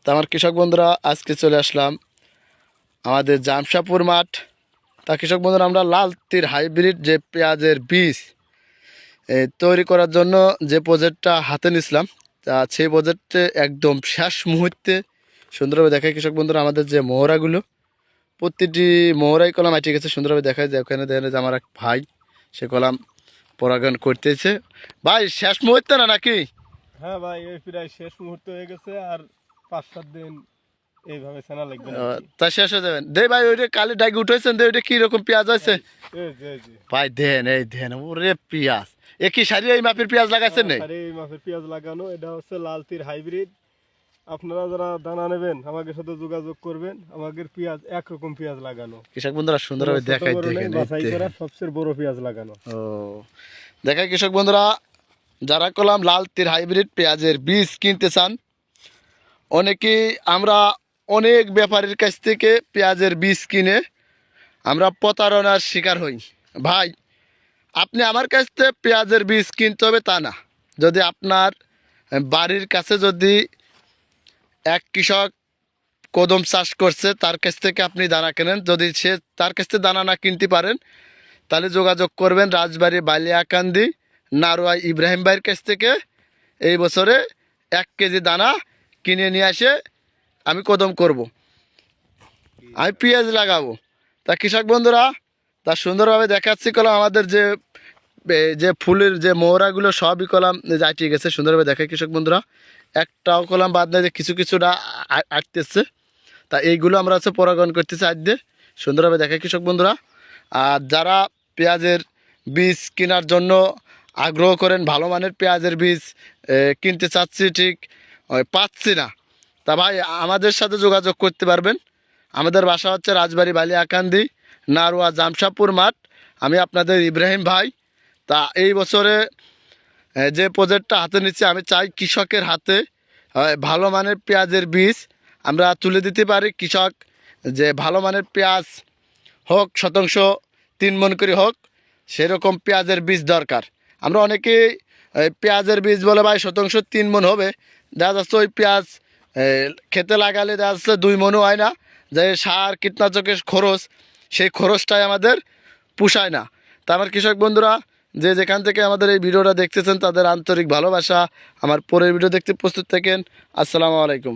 তো আমার কৃষক বন্ধুরা আজকে চলে আসলাম আমাদের জামশাপুর মাঠ। তা কৃষক বন্ধুরা আমরা লাল তীর হাইব্রিড যে পেঁয়াজের বীজ তৈরি করার জন্য যে প্রজেক্টটা হাতে নিয়েছিলাম, তা সেই প্রজেক্টে একদম শেষ মুহূর্তে সুন্দরভাবে দেখায় কৃষক বন্ধুরা আমাদের যে মোহরাগুলো, প্রতিটি মোহরাই কলাম আটকে গেছে। সুন্দরভাবে দেখায় যে ওখানে দেখেন যে আমার এক ভাই সে কলাম পরাগায়ন করতেছে। ভাই শেষ মুহূর্তে না নাকি? হ্যাঁ ভাই, এই প্রায় শেষ মুহূর্ত হয়ে গেছে, আর 5-7 দিন এইভাবে ছানা লাগবে না। তা শেষ হয়ে যাবেন। দে ভাই ওইটা কালি ডাকি উঠেছেন, দে ওইটা কি রকম পেঁয়াজ হয়েছে ভাই? দেন এই দেন, ওরে পেঁয়াজ একই সারি এই মাপের পেঁয়াজ লাগাইছেন নেই? আরে এই মাপের পেঁয়াজ লাগানো, এটা হচ্ছে লাল তীর হাইব্রিড। আপনারা যারা দানা নেবেন আমাদের সাথে যোগাযোগ করবেন। আমাদের পেঁয়াজ একরকম পেঁয়াজ লাগানো, কৃষক বন্ধুরা সুন্দরভাবে দেখাই দেখেন, বাছাই করা সবচেয়ে বড় পেঁয়াজ লাগানো। ও দেখাই কৃষক বন্ধুরা, যারা কলাম লাল তীর হাইব্রিড পেঁয়াজের বীজ কিনতে চান, অনেকেই আমরা অনেক ব্যাপারীর কাছ থেকে পেঁয়াজের বীজ কিনে আমরা প্রতারণার শিকার হই। ভাই আপনি আমার কাছ থেকে পেঁয়াজের বীজ কিনতে হবে তা না। যদি আপনার বাড়ির কাছে যদি এক কৃষক কদম চাষ করছে, তার কাছ থেকে আপনি দানা কেনেন, যদি সে তার কাছ থেকে দানা না কিনতে পারেন তাহলে যোগাযোগ করবেন রাজবাড়ি বালিয়াকান্দি নারোয়া ইব্রাহিম ভাইয়ের কাছ থেকে। এই বছরে 1 কেজি দানা কিনে নিয়ে আসে আমি কদম করব, আমি পেঁয়াজ লাগাবো। তা কৃষক বন্ধুরা তা সুন্দরভাবে দেখাচ্ছি কলাম আমাদের যে যে ফুলের যে মোহরাগুলো সবই কলাম যাইতে গেছে। সুন্দরভাবে দেখে কৃষক বন্ধুরা, একটাও কলাম বাদ নেই যে কিছু কিছুটা আটতেছে। তা এইগুলো আমরা হচ্ছে পরাগায়ন করতেছি আজ দিয়ে। সুন্দরভাবে দেখে কৃষক বন্ধুরা, আর যারা পেঁয়াজের বীজ কেনার জন্য আগ্রহ করেন, ভালো মানের পেঁয়াজের বীজ কিনতে চাচ্ছি ঠিক পাচ্ছি না, তা ভাই আমাদের সাথে যোগাযোগ করতে পারবেন। আমাদের বাসা হচ্ছে রাজবাড়ি বালিয়াকান্দি নারোয়া জামশাপুর মাঠ। আমি আপনাদের ইব্রাহিম ভাই। তা এই বছরে যে প্রজেক্টটা হাতে নিচ্ছি, আমি চাই কৃষকের হাতে ভালো মানের পেঁয়াজের বীজ আমরা তুলে দিতে পারি। কৃষক যে ভালো মানের পেঁয়াজ হোক, শতাংশ 3 মণ করে হোক, সেরকম পেঁয়াজের বীজ দরকার। আমরা অনেকেই পেঁয়াজের বীজ বলে ভাই শতাংশ 3 মণ হবে, দেখা যাচ্ছে ওই পেঁয়াজ খেতে লাগালে দেখা যাচ্ছে 2 মণও হয় না। যে সার কীটনাশকের খরচ, সেই খরচটাই আমাদের পোষায় না। তা আমার কৃষক বন্ধুরা যে যেখান থেকে আমাদের এই ভিডিওটা দেখতেছেন তাদের আন্তরিক ভালোবাসা। আমার পরের ভিডিও দেখতে প্রস্তুত থাকেন। আসসালামু আলাইকুম।